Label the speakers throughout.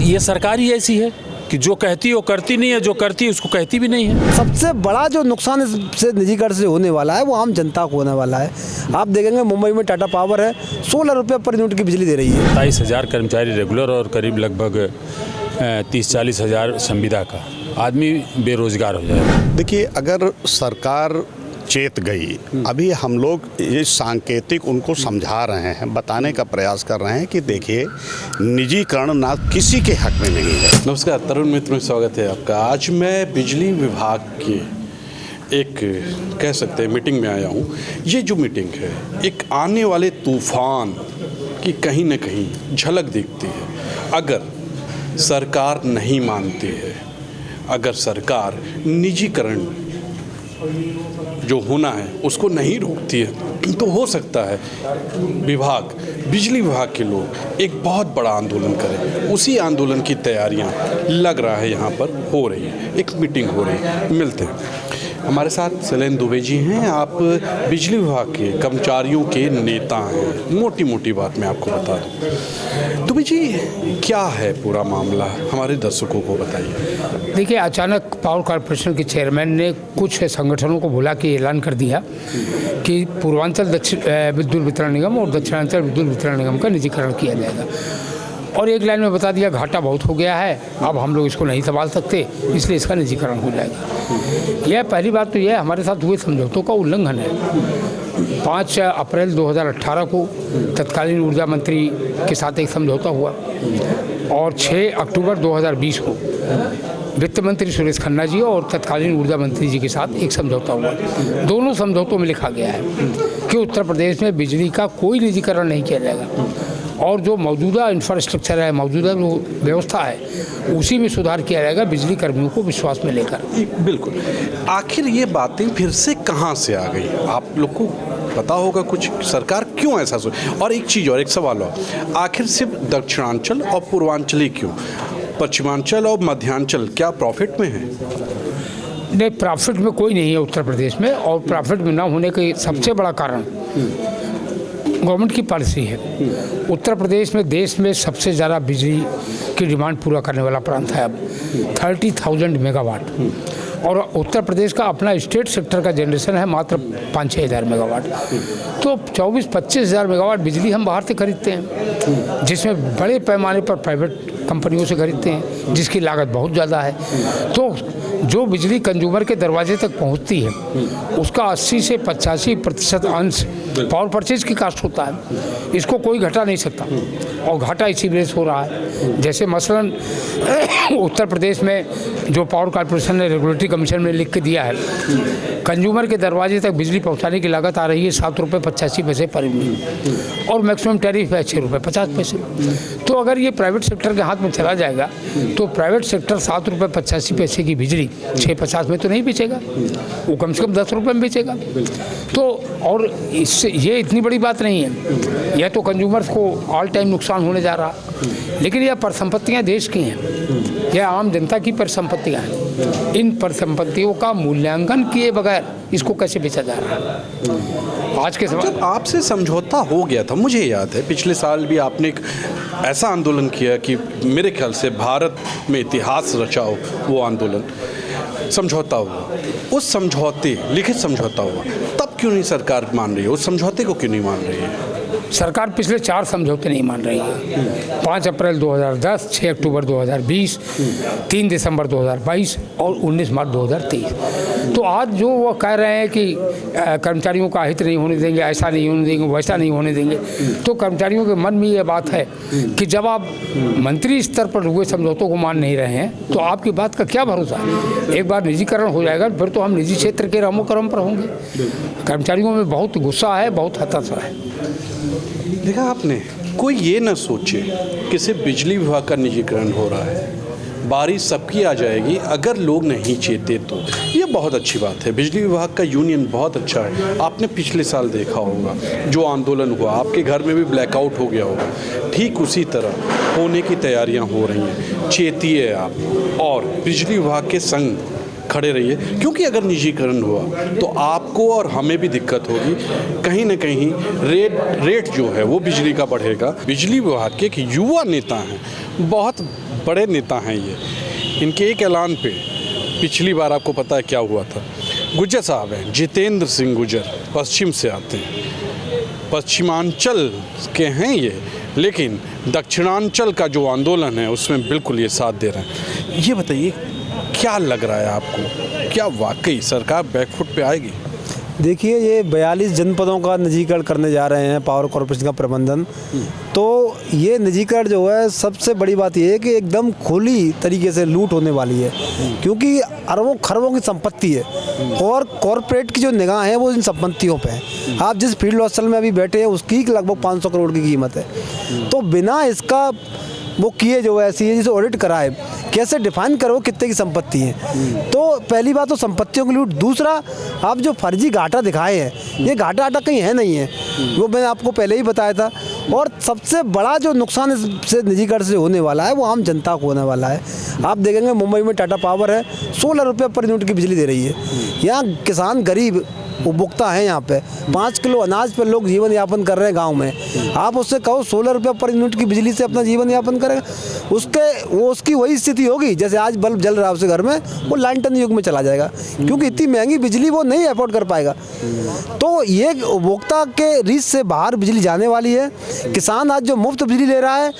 Speaker 1: ये सरकार ही ऐसी है कि जो कहती है वो करती नहीं है, जो करती है उसको कहती भी नहीं है।
Speaker 2: सबसे बड़ा जो नुकसान इससे निजीकरण से होने वाला है वो आम जनता को होने वाला है। आप देखेंगे मुंबई में टाटा पावर है 16 रुपये पर यूनिट की बिजली दे रही है।
Speaker 1: 27,000 कर्मचारी रेगुलर और करीब लगभग 30-40 हज़ार संविदा का आदमी बेरोजगार हो जाएगा।
Speaker 3: देखिए, अगर सरकार चेत गई, अभी हम लोग ये सांकेतिक उनको समझा रहे हैं, बताने का प्रयास कर रहे हैं कि देखिए निजीकरण ना किसी के हक में नहीं है।
Speaker 4: नमस्कार, तरुण मित्र में स्वागत है आपका। आज मैं बिजली विभाग के एक कह सकते हैं मीटिंग में आया हूँ। ये जो मीटिंग है एक आने वाले तूफान की कहीं न कहीं झलक दिखती है। अगर सरकार नहीं मानती है, अगर सरकार निजीकरण जो होना है उसको नहीं रोकती है, तो हो सकता है बिजली विभाग के लोग एक बहुत बड़ा आंदोलन करें। उसी आंदोलन की तैयारियां लग रहा है यहाँ पर हो रही है, एक मीटिंग हो रही है। मिलते हैं, हमारे साथ शैलेंद्र दुबे जी हैं। आप बिजली विभाग के कर्मचारियों के नेता हैं। मोटी मोटी बात मैं आपको बता दूं। दुबे जी, क्या है पूरा मामला, हमारे दर्शकों को बताइए।
Speaker 5: देखिए, अचानक पावर कॉरपोरेशन के चेयरमैन ने कुछ संगठनों को बुला के ऐलान कर दिया कि पूर्वांचल विद्युत वितरण निगम और दक्षिणांचल विद्युत वितरण निगम का निजीकरण किया जाएगा। और एक लाइन में बता दिया घाटा बहुत हो गया है, अब हम लोग इसको नहीं संभाल सकते, इसलिए इसका निजीकरण हो जाएगा। यह पहली बात तो यह हमारे साथ हुए समझौतों का उल्लंघन है। 5 अप्रैल 2018 को तत्कालीन ऊर्जा मंत्री के साथ एक समझौता हुआ और 6 अक्टूबर 2020 को वित्त मंत्री सुरेश खन्ना जी और तत्कालीन ऊर्जा मंत्री जी के साथ एक समझौता हुआ। दोनों समझौतों में लिखा गया है कि उत्तर प्रदेश में बिजली का कोई निजीकरण नहीं किया जाएगा और जो मौजूदा इंफ्रास्ट्रक्चर है, मौजूदा जो व्यवस्था है, उसी में सुधार किया जाएगा बिजली कर्मियों को विश्वास में लेकर।
Speaker 4: बिल्कुल। आखिर ये बातें फिर से कहाँ से आ गई? आप लोग को पता होगा कुछ, सरकार क्यों ऐसा सोच? और एक चीज़ और एक सवाल और, आखिर सिर्फ दक्षिणांचल और पूर्वांचली क्यों? पश्चिमांचल और मध्यांचल क्या प्रॉफिट में है?
Speaker 5: नहीं, प्रॉफिट में कोई नहीं है उत्तर प्रदेश में। और प्रॉफिट में ना होने का सबसे बड़ा कारण गवर्नमेंट की पॉलिसी है। उत्तर प्रदेश में देश में सबसे ज़्यादा बिजली की डिमांड पूरा करने वाला प्रांत है अब 30,000 मेगावाट। और उत्तर प्रदेश का अपना स्टेट सेक्टर का जनरेशन है मात्र 5-6 हज़ार मेगावाट। तो 24-25 हज़ार मेगावाट बिजली हम बाहर से खरीदते हैं, जिसमें बड़े पैमाने पर प्राइवेट कंपनियों से खरीदते हैं, जिसकी लागत बहुत ज़्यादा है। तो जो बिजली कंज्यूमर के दरवाजे तक पहुंचती है उसका 80 से 85% अंश पावर परचेज की कास्ट होता है। इसको कोई घटा नहीं सकता और घाटा इसी वजह से हो रहा है। जैसे मसलन उत्तर प्रदेश में जो पावर कॉरपोरेशन ने रेगुलेटरी कमीशन में लिख के दिया है, कंज्यूमर के दरवाजे तक बिजली पहुंचाने की लागत आ रही है 7 रुपये 85 पैसे पर यूनिट और मैक्सिमम टैरिफ है 6 रुपये 50 पैसे। तो अगर ये प्राइवेट सेक्टर के हाथ में चला जाएगा तो प्राइवेट सेक्टर 7 रुपये 85 पैसे की बिजली 6.50 में तो नहीं बेचेगा, वो कम से कम 10 रुपये में बेचेगा। तो और इससे ये इतनी बड़ी बात नहीं है, यह तो कंज्यूमर्स को ऑल टाइम नुकसान होने जा रहा, लेकिन यह परिसंपत्तियाँ देश की हैं, यह आम जनता की परिसंपत्तियाँ हैं। इन परिसंपत्तियों का मूल्यांकन किए बगैर इसको कैसे बेचा जा रहा है? आज के समय
Speaker 4: जब आपसे समझौता हो गया था, मुझे याद है पिछले साल भी आपने एक ऐसा आंदोलन किया कि मेरे ख्याल से भारत में इतिहास रचाओ वो आंदोलन, समझौता हुआ। उस समझौते, लिखित समझौता हुआ, तब क्यों नहीं सरकार मान रही है? उस समझौते को क्यों नहीं मान रही है?
Speaker 5: सरकार पिछले 4 समझौते नहीं मान रही है। 5 अप्रैल 2010, 6 अक्टूबर 2020, 3 दिसंबर 2022 और 19 मार्च 2023। तो आज जो वो कह रहे हैं कि कर्मचारियों का हित नहीं होने देंगे, ऐसा नहीं होने देंगे, वैसा नहीं होने देंगे, तो कर्मचारियों के मन में ये बात है कि जब आप मंत्री स्तर पर हुए समझौतों को मान नहीं रहे हैं तो आपकी बात का क्या भरोसा है? एक बार निजीकरण हो जाएगा फिर तो हम निजी क्षेत्र के रामो करम पर होंगे। कर्मचारियों में बहुत गुस्सा है, बहुत हताशा है।
Speaker 4: देखा आपने, कोई ये ना सोचे कि सिर्फ बिजली विभाग का निजीकरण हो रहा है, बारिश सबकी आ जाएगी अगर लोग नहीं चेते तो। ये बहुत अच्छी बात है। बिजली विभाग का यूनियन बहुत अच्छा है। आपने पिछले साल देखा होगा जो आंदोलन हुआ, आपके घर में भी ब्लैकआउट हो गया होगा, ठीक उसी तरह होने की तैयारियां हो रही हैं। चेतिए आप। और बिजली विभाग के संघ खड़े रहिए, क्योंकि अगर निजीकरण हुआ तो आपको और हमें भी दिक्कत होगी। कहीं ना कहीं रेट जो है वो बिजली का बढ़ेगा। बिजली विभाग के एक युवा नेता हैं, बहुत बड़े नेता हैं ये। इनके एक ऐलान पे पिछली बार आपको पता है क्या हुआ था। गुज्जर साहब हैं, जितेंद्र सिंह गुज्जर, पश्चिम से आते हैं, पश्चिमांचल के हैं ये, लेकिन दक्षिणांचल का जो आंदोलन है उसमें बिल्कुल ये साथ दे रहे हैं। ये बताइए क्या लग रहा है आपको, क्या वाकई सरकार बैकफुट पे आएगी?
Speaker 2: देखिए, ये 42 जनपदों का निजीकरण करने जा रहे हैं पावर कॉरपोरेशन का प्रबंधन। तो ये निजीकरण जो है, सबसे बड़ी बात ये है कि एकदम खुली तरीके से लूट होने वाली है, क्योंकि अरबों खरबों की संपत्ति है और कॉरपोरेट की जो निगाह है वो इन संपत्तियों पे है। आप जिस फील्ड हॉस्टल में अभी बैठे हैं उसकी लगभग 500 करोड़ की कीमत है। तो बिना इसका वो किए जो ऐसी है जिसे ऑडिट कराए, कैसे डिफाइन करो कितने की संपत्ति है। तो पहली बात तो संपत्तियों की लूट। दूसरा, आप जो फर्जी घाटा दिखाए हैं, ये घाटा कहीं है नहीं है, वो मैंने आपको पहले ही बताया था। और सबसे बड़ा जो नुकसान इससे निजीकरण से होने वाला है वो आम जनता को होने वाला है। आप देखेंगे मुंबई में टाटा पावर है 16 रुपये पर यूनिट की बिजली दे रही है। यहाँ किसान गरीब उपभोक्ता है, यहाँ पे 5 किलो अनाज पर लोग जीवन यापन कर रहे हैं गांव में। आप उससे कहो 16 रुपये पर यूनिट की बिजली से अपना जीवन यापन करेगा, उसकी वही स्थिति होगी जैसे आज बल्ब जल रहा है उसके घर में, वो लालटेन युग में चला जाएगा, क्योंकि इतनी महंगी बिजली वो नहीं अफोर्ड कर पाएगा। तो ये उपभोक्ता के रीच से बाहर बिजली जाने वाली है। किसान आज जो मुफ्त बिजली ले रहा है,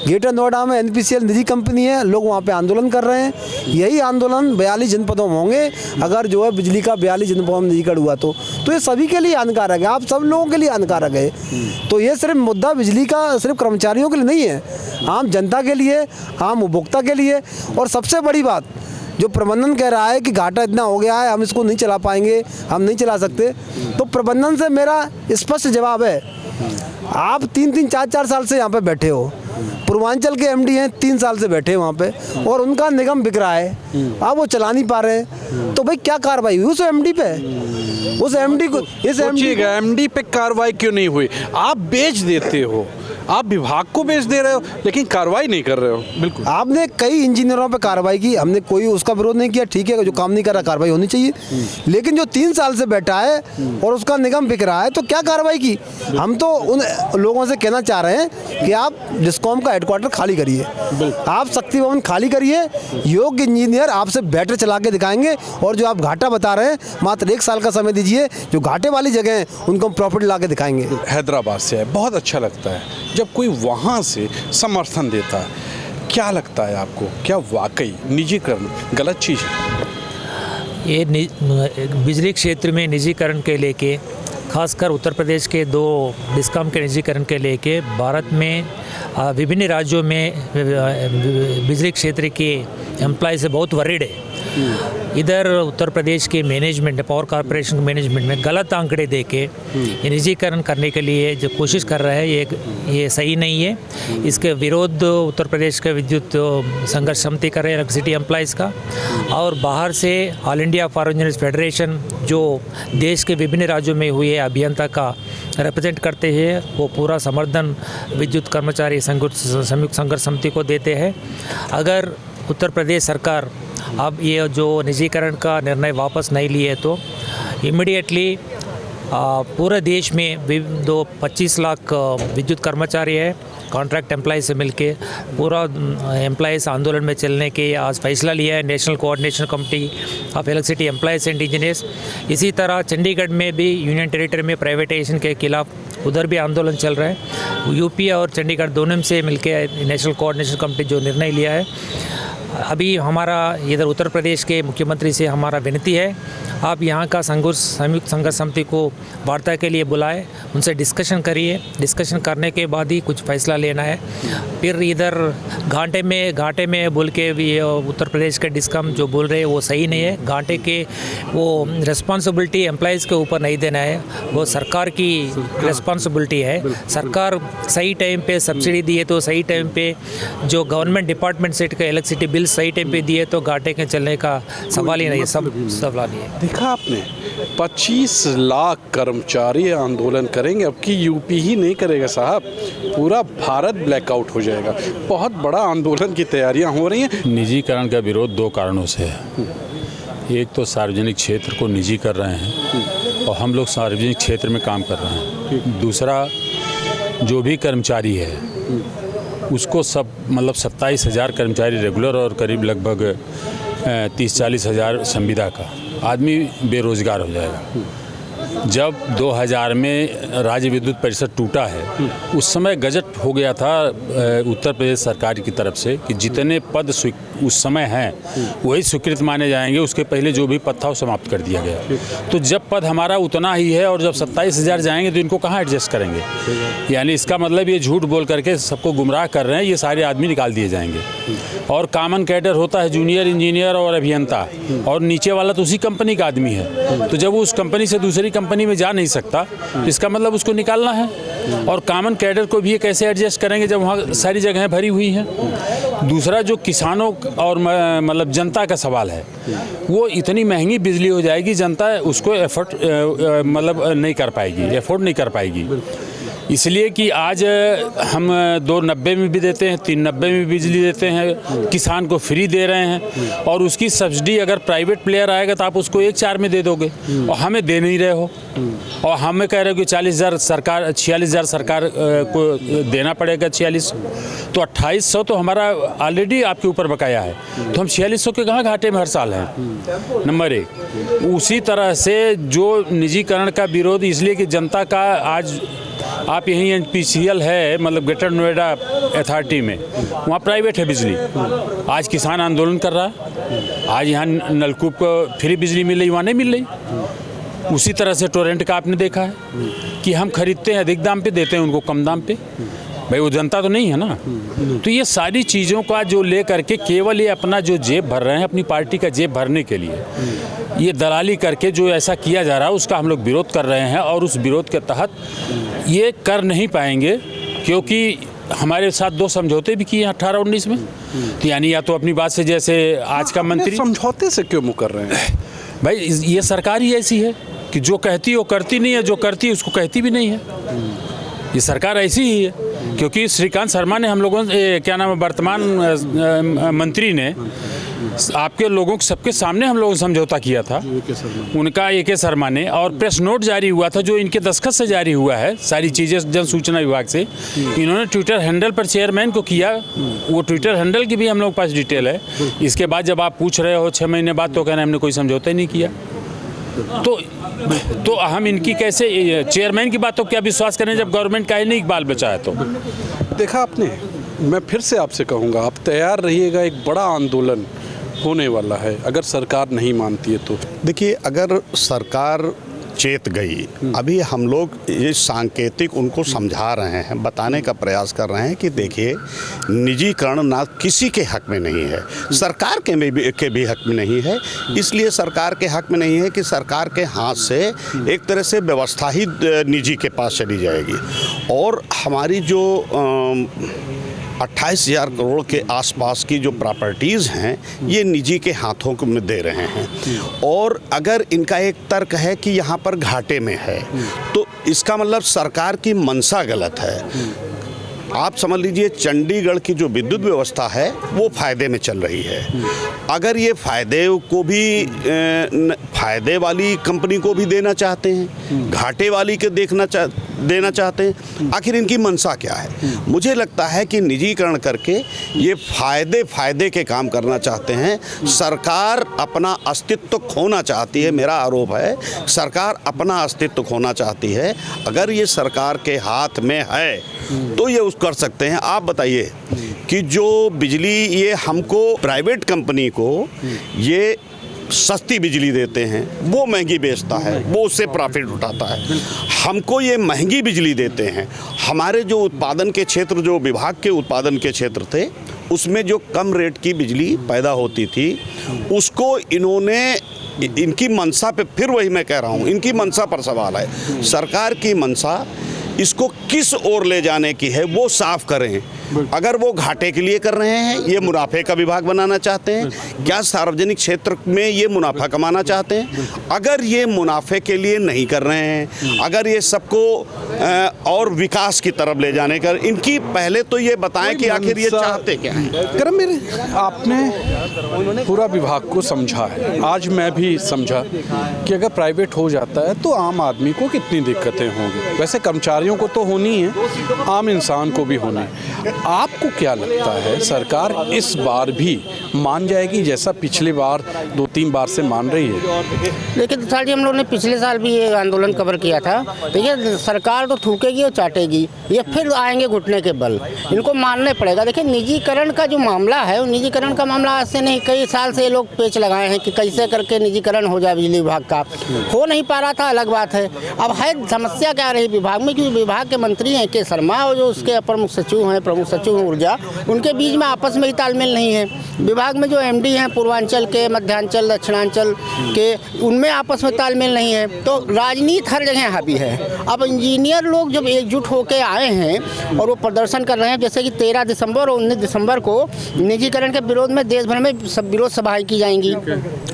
Speaker 2: ग्रेटर नोएडा में NPCL निजी कंपनी है, लोग वहाँ पे आंदोलन कर रहे हैं। यही आंदोलन 42 जनपदों में होंगे अगर जो है बिजली का 42 जनपदों में निजीकरण हुआ तो ये सभी के लिए हानिकारक है, आप सब लोगों के लिए हानिकारक है। तो ये सिर्फ मुद्दा बिजली का सिर्फ कर्मचारियों के लिए नहीं है, आम जनता के लिए, आम उपभोक्ता के लिए। और सबसे बड़ी बात, जो प्रबंधन कह रहा है कि घाटा इतना हो गया है, हम इसको नहीं चला पाएंगे, हम नहीं चला सकते, तो प्रबंधन से मेरा स्पष्ट जवाब है, आप 3-3, 4-4 साल से यहाँ पे बैठे हो। पूर्वांचल के MD हैं, 3 साल से बैठे वहाँ पे, और उनका निगम बिक रहा है, आप वो चला नहीं पा रहे हैं। तो भाई क्या कार्रवाई हुई उस MD पे? उस MD को, इस
Speaker 4: MD पे कार्रवाई क्यों नहीं हुई? आप बेच देते हो, आप विभाग को बेच दे रहे हो, लेकिन कार्रवाई नहीं कर रहे हो। बिल्कुल,
Speaker 2: आपने कई इंजीनियरों पे कार्रवाई की, हमने कोई उसका विरोध नहीं किया, ठीक है, जो काम नहीं कर रहा कार्रवाई होनी चाहिए। लेकिन जो 3 साल से बैठा है और उसका निगम बिक रहा है, तो क्या कार्रवाई की? हम तो उन लोगों से कहना चाह रहे हैं कि आप डिस्कॉम का हेडक्वार्टर खाली करिए, आप शक्ति भवन खाली करिए, योग्य इंजीनियर आपसे बैटर चला के दिखाएंगे, और जो आप घाटा बता रहे हैं मात्र 1 साल का समय दीजिए, जो घाटे वाली जगह हैं उनको हम प्रॉफिट ला के दिखाएंगे।
Speaker 4: हैदराबाद से है, बहुत अच्छा लगता है जब कोई वहाँ से समर्थन देता है। क्या लगता है आपको, क्या वाकई निजीकरण गलत चीज़ है?
Speaker 6: ये बिजली क्षेत्र में निजीकरण के लेके, खासकर उत्तर प्रदेश के 2 डिस्कॉम के निजीकरण के लेके भारत में विभिन्न राज्यों में बिजली क्षेत्र के एम्प्लॉय से बहुत वरीड है। इधर उत्तर प्रदेश के मैनेजमेंट, पावर कॉरपोरेशन के मैनेजमेंट में गलत आंकड़े देके ये निजीकरण करने के लिए जो कोशिश कर रहा है, ये सही नहीं है। इसके विरोध उत्तर प्रदेश के विद्युत संघर्ष समिति कर रहे हैं, इलेक्ट्रिसिटी एम्प्लॉयज़ का, और बाहर से all India power engineers federation जो देश के विभिन्न राज्यों में हुए अभियंता का रिप्रेजेंट करते हैं, वो पूरा समर्थन विद्युत कर्मचारी संयुक्त संघर्ष समिति को देते हैं। अगर उत्तर प्रदेश सरकार अब ये जो निजीकरण का निर्णय वापस नहीं लिए तो इमीडिएटली पूरे देश में 25 लाख विद्युत कर्मचारी है, कॉन्ट्रैक्ट एम्प्लॉय से मिलके पूरा एम्प्लॉयज़ आंदोलन में चलने के आज फैसला लिया है national coordination committee of electricity employees and engineers. इसी तरह चंडीगढ़ में भी यूनियन टेरिटरी में प्राइवेटाइजेशन के खिलाफ उधर भी आंदोलन चल रहा है। यूपी और चंडीगढ़ दोनों से मिलके नेशनल कोऑर्डिनेशन कमेटी जो निर्णय लिया है, अभी हमारा इधर उत्तर प्रदेश के मुख्यमंत्री से हमारा विनती है, आप यहाँ का संयुक्त संघर्ष समिति को वार्ता के लिए बुलाए, उनसे डिस्कशन करिए, डिस्कशन करने के बाद ही कुछ फैसला लेना है। फिर इधर घाटे में बोल के भी उत्तर प्रदेश के डिस्कॉम जो बोल रहे हैं वो सही नहीं है। घाटे के वो रिस्पॉन्सिबिलिटी एम्प्लॉयज़ के ऊपर नहीं देना है, वो सरकार की रिस्पॉन्सिबिलिटी है। सरकार सही टाइम पे सब्सिडी दिए तो सही टाइम पे जो गवर्नमेंट डिपार्टमेंट से इलेक्ट्रिसिटी बिल सही टाइम पे दिए तो घाटे के चलने का सवाल ही नहीं है, सब सवाल नहीं है।
Speaker 4: देखा आपने 25 लाख कर्मचारी आंदोलन करेंगे, अब की यूपी ही नहीं करेगा साहब, पूरा भारत ब्लैकआउट हो जाएगा। बहुत बड़ा आंदोलन की तैयारियां हो रही हैं।
Speaker 1: निजीकरण का विरोध 2 कारणों से है। एक तो सार्वजनिक क्षेत्र को निजी कर रहे हैं और हम लोग सार्वजनिक क्षेत्र में काम कर रहे हैं। दूसरा, जो भी कर्मचारी है उसको सब मतलब 27,000 कर्मचारी रेगुलर और करीब लगभग 30-40 हज़ार संविदा का आदमी बेरोज़गार हो जाएगा। जब 2000 में राज्य विद्युत परिषद टूटा है उस समय गजट हो गया था उत्तर प्रदेश सरकार की तरफ से कि जितने पद उस समय हैं वही स्वीकृत माने जाएंगे, उसके पहले जो भी पद था वो समाप्त कर दिया गया। तो जब पद हमारा उतना ही है और जब 27,000 जाएंगे तो इनको कहाँ एडजस्ट करेंगे? यानी इसका मतलब ये झूठ बोल करके सबको गुमराह कर रहे हैं, ये सारे आदमी निकाल दिए जाएंगे। और कॉमन कैडर होता है जूनियर इंजीनियर और अभियंता, और नीचे वाला तो उसी कंपनी का आदमी है। तो जब वो उस कंपनी से दूसरी कंपनी में जा नहीं सकता तो इसका मतलब उसको निकालना है। और कॉमन कैडर को भी ये कैसे एडजस्ट करेंगे जब वहाँ सारी जगहें भरी हुई हैं। दूसरा, जो किसानों और मतलब जनता का सवाल है, वो इतनी महंगी बिजली हो जाएगी जनता उसको एफर्ट मतलब नहीं कर पाएगी, एफोर्ड नहीं कर पाएगी। इसलिए कि आज हम 290 में भी देते हैं, 390 में बिजली देते हैं, किसान को फ्री दे रहे हैं, और उसकी सब्सिडी अगर प्राइवेट प्लेयर आएगा तो आप उसको 1-4 में दे दोगे और हमें दे नहीं रहे हो। और हमें कह रहे हो कि 46,000 सरकार 46,000 सरकार को देना पड़ेगा। 46 तो 2800 तो हमारा ऑलरेडी आपके ऊपर बकाया है, तो हम 4600 के कहाँ घाटे में हर साल हैं। नंबर 1, उसी तरह से जो निजीकरण का विरोध इसलिए कि जनता का आज आप यहीं NPCL है मतलब ग्रेटर नोएडा अथॉरिटी में, वहाँ प्राइवेट है बिजली। आज किसान आंदोलन कर रहा है, आज यहाँ नलकूप को फ्री बिजली मिल रही, वहाँ नहीं मिल रही। उसी तरह से टोरेंट का आपने देखा है कि हम खरीदते हैं अधिक दाम पे, देते हैं उनको कम दाम पे। भाई वो जनता तो नहीं है ना। तो ये सारी चीज़ों का जो ले करके केवल ये अपना जो जेब भर रहे हैं, अपनी पार्टी का जेब भरने के लिए ये दलाली करके जो ऐसा किया जा रहा है उसका हम लोग विरोध कर रहे हैं। और उस विरोध के तहत ये कर नहीं पाएंगे, क्योंकि हमारे साथ 2 समझौते भी किए हैं 18-19 में। तो यानी या तो अपनी बात से, जैसे आज का मंत्री
Speaker 4: समझौते से क्यों मुकर रहे हैं?
Speaker 1: भाई ये सरकार ही ऐसी है कि जो कहती है वो करती नहीं है, जो करती है उसको कहती भी नहीं है। ये सरकार ऐसी ही है। क्योंकि श्रीकांत शर्मा ने हम लोगों क्या नाम है वर्तमान मंत्री ने आपके लोगों के सबके सामने हम लोगों ने समझौता किया था, उनका AK शर्मा ने, और प्रेस नोट जारी हुआ था जो इनके दस्तखत से जारी हुआ है। सारी चीज़ें जन सूचना विभाग से इन्होंने ट्विटर हैंडल पर चेयरमैन को किया, वो ट्विटर हैंडल की भी हम लोग के पास डिटेल है। इसके बाद जब आप पूछ रहे हो 6 महीने बाद, तो कहना हमने कोई समझौता ही नहीं किया। तो हम इनकी कैसे चेयरमैन की बातों क्या विश्वास करें जब गवर्नमेंट का ही नहीं इकबाल बचा है? तो
Speaker 4: देखा आपने, मैं फिर से आपसे कहूँगा, आप तैयार रहिएगा, एक बड़ा आंदोलन होने वाला है अगर सरकार नहीं मानती है तो।
Speaker 3: देखिए, अगर सरकार चेत गई, अभी हम लोग ये सांकेतिक उनको समझा रहे हैं, बताने का प्रयास कर रहे हैं कि देखिए निजीकरण ना किसी के हक में नहीं है, सरकार के भी हक में नहीं है। इसलिए सरकार के हक में नहीं है कि सरकार के हाथ से एक तरह से व्यवस्था ही निजी के पास चली जाएगी। और हमारी जो 28,000 करोड़ के आसपास की जो प्रॉपर्टीज़ हैं ये निजी के हाथों में दे रहे हैं। और अगर इनका एक तर्क है कि यहाँ पर घाटे में है, तो इसका मतलब सरकार की मंशा गलत है। आप समझ लीजिए चंडीगढ़ की जो विद्युत व्यवस्था है वो फ़ायदे में चल रही है। अगर ये फ़ायदे को भी फ़ायदे वाली कंपनी को भी देना चाहते हैं, घाटे वाली के देना चाहते हैं, आखिर इनकी मंशा क्या है? मुझे लगता है कि निजीकरण करके ये फ़ायदे के काम करना चाहते हैं। सरकार अपना अस्तित्व खोना चाहती है, मेरा आरोप है सरकार अपना अस्तित्व खोना चाहती है। अगर ये सरकार के हाथ में है तो ये कर सकते हैं। आप बताइए कि जो बिजली ये हमको प्राइवेट कंपनी को ये सस्ती बिजली देते हैं, वो महंगी बेचता है, वो उससे प्रॉफिट उठाता है। हमको ये महंगी बिजली देते हैं। हमारे जो उत्पादन के क्षेत्र, जो विभाग के उत्पादन के क्षेत्र थे, उसमें जो कम रेट की बिजली पैदा होती थी उसको इन्होंने, इनकी मंशा पे, फिर वही मैं कह रहा हूँ, इनकी मंशा पर सवाल है। सरकार की मंशा इसको किस ओर ले जाने की है वो साफ करें। अगर वो घाटे के लिए कर रहे हैं, ये मुनाफे का विभाग बनाना चाहते हैं, क्या सार्वजनिक क्षेत्र में ये मुनाफा कमाना चाहते हैं? अगर ये मुनाफे के लिए नहीं कर रहे हैं, अगर ये सबको और विकास की तरफ ले जाने का, इनकी पहले तो ये बताएं कि आखिर ये चाहते क्या हैं।
Speaker 4: करम मेरे, आपने पूरा विभाग को समझा है, आज मैं भी समझा कि अगर प्राइवेट हो जाता है तो आम आदमी को कितनी दिक्कतें होंगी। वैसे कर्मचारियों को तो होनी है, आम इंसान को भी होनी है। आपको क्या लगता है सरकार इस बार भी मान जाएगी जैसा पिछली बार 2-3 बार से मान रही है?
Speaker 7: लेकिन सर जी, हम लोगों ने पिछले साल भी ये आंदोलन कवर किया था। तो ये सरकार तो थूकेगी और चाटेगी, ये फिर आएंगे घुटने के बल, इनको मानने पड़ेगा। देखिए, निजीकरण का जो मामला है, वो निजीकरण का मामला आज से नहीं, कई साल से ये लोग पेच लगाए हैं कि कैसे करके निजीकरण हो जाए बिजली विभाग का। हो नहीं पा रहा था, अलग बात है। अब है समस्या क्या रही विभाग में, क्योंकि विभाग के मंत्री हैं के शर्मा और जो उसके अपर मुख्य सचिव हैं, प्रमुख सचिव हैं ऊर्जा, उनके बीच में आपस में ही तालमेल नहीं है। विभाग में जो एमडी हैं पूर्वांचल के, मध्यांचल, दक्षिणांचल के, उनमें आपस में तालमेल नहीं है। तो राजनीति हर जगह हावी है। अब इंजीनियर लोग जब एकजुट होकर आए हैं और वो प्रदर्शन कर रहे हैं, जैसे कि 13 दिसंबर और 19 दिसंबर को निजीकरण के विरोध में देश भर में सब विरोध सभाएं की जाएंगी।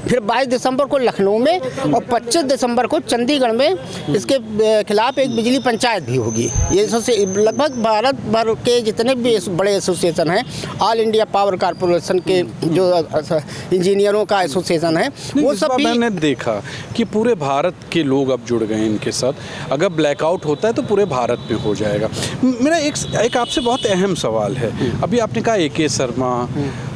Speaker 7: फिर 22 दिसंबर को लखनऊ में और 25 दिसंबर को चंडीगढ़ में इसके खिलाफ एक बिजली पंचायत भी होगी। ये लगभग भारत भर के जितने भी बड़े एसोसिएशन हैं, ऑल इंडिया पावर कॉरपोरेशन के जो इंजीनियरों का एसोसिएशन है, वो सब भी
Speaker 4: मैंने देखा कि पूरे भारत के लोग अब जुड़ गए इनके साथ। अगर ब्लैकआउट होता है तो पूरे भारत में हो जाएगा। मेरा एक आपसे बहुत अहम सवाल है। अभी आपने कहा AK शर्मा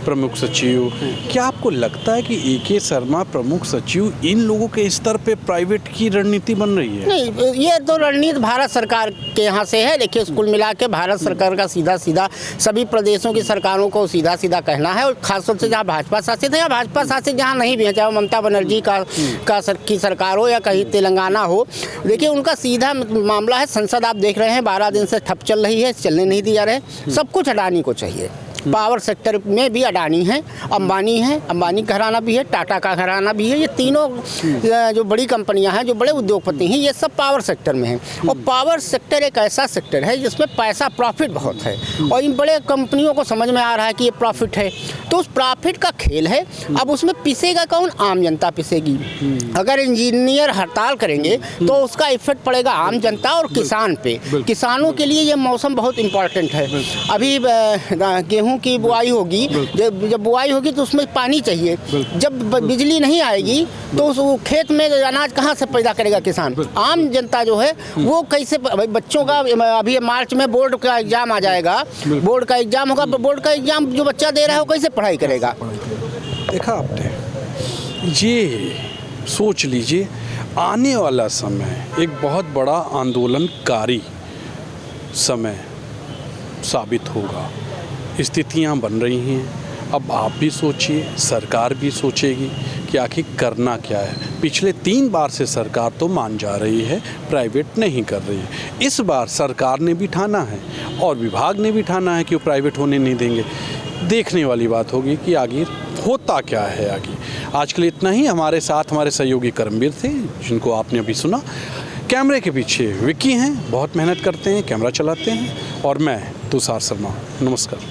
Speaker 4: प्रमुख सचिव, क्या आपको लगता है कि AK शर्मा प्रमुख सचिव इन लोगों के स्तर पे प्राइवेट की रणनीति बन रही है?
Speaker 7: नहीं, ये तो रणनीति भारत सरकार के यहाँ से है। देखिए, कुल मिला के भारत सरकार का सीधा सीधा सभी प्रदेशों की सरकारों को सीधा सीधा कहना है, और खासतौर से जहाँ भाजपा शासित है या भाजपा शासित जहाँ नहीं भी है, चाहे ममता बनर्जी की सरकार हो या कहीं तेलंगाना हो। देखिए, उनका सीधा मामला है। संसद आप देख रहे हैं 12 दिन से ठप चल रही है, चलने नहीं दिया रहे। सब कुछ अडानी को चाहिए। पावर सेक्टर में भी अडानी है, अंबानी है, अंबानी घराना भी है, टाटा का घराना भी है। ये तीनों जो बड़ी कंपनियां हैं, जो बड़े उद्योगपति हैं, ये सब पावर सेक्टर में हैं। और पावर सेक्टर एक ऐसा सेक्टर है जिसमें पैसा, प्रॉफिट बहुत है, और इन बड़े कंपनियों को समझ में आ रहा है कि ये प्रॉफिट है, तो उस प्रॉफिट का खेल है। अब उसमें पिसेगा कौन? आम जनता पिसेगी। अगर इंजीनियर हड़ताल करेंगे तो उसका इफेक्ट पड़ेगा आम जनता और किसान पे। किसानों के लिए ये मौसम बहुत इम्पॉर्टेंट है। अभी गेहूं की बुआई होगी, जब बुआई होगी तो उसमें पानी चाहिए। जब बिजली नहीं आएगी तो उस खेत में अनाज कहाँ से पैदा करेगा किसान? आम जनता जो है वो कैसे? बच्चों का अभी मार्च में बोर्ड का एग्जाम आ जाएगा, बोर्ड का एग्जाम होगा, बोर्ड का एग्जाम जो बच्चा दे रहा है वो कैसे पढ़ाई करेगा?
Speaker 4: देखा आपने, ये सोच लीजिए आने वाला समय एक बहुत बड़ा आंदोलनकारी समय साबित होगा। स्थितियां बन रही हैं। अब आप भी सोचिए, सरकार भी सोचेगी कि आखिर करना क्या है। पिछले 3 बार से सरकार तो मान जा रही है, प्राइवेट नहीं कर रही है। इस बार सरकार ने भी ठाना है और विभाग ने भी ठाना है कि वो प्राइवेट होने नहीं देंगे। देखने वाली बात होगी कि आगे होता क्या है आगे। आज के लिए इतना ही। हमारे साथ हमारे सहयोगी करमवीर थे, जिनको आपने अभी सुना। कैमरे के पीछे विक्की हैं, बहुत मेहनत करते हैं, कैमरा चलाते हैं, और मैं तुषार शर्मा। नमस्कार।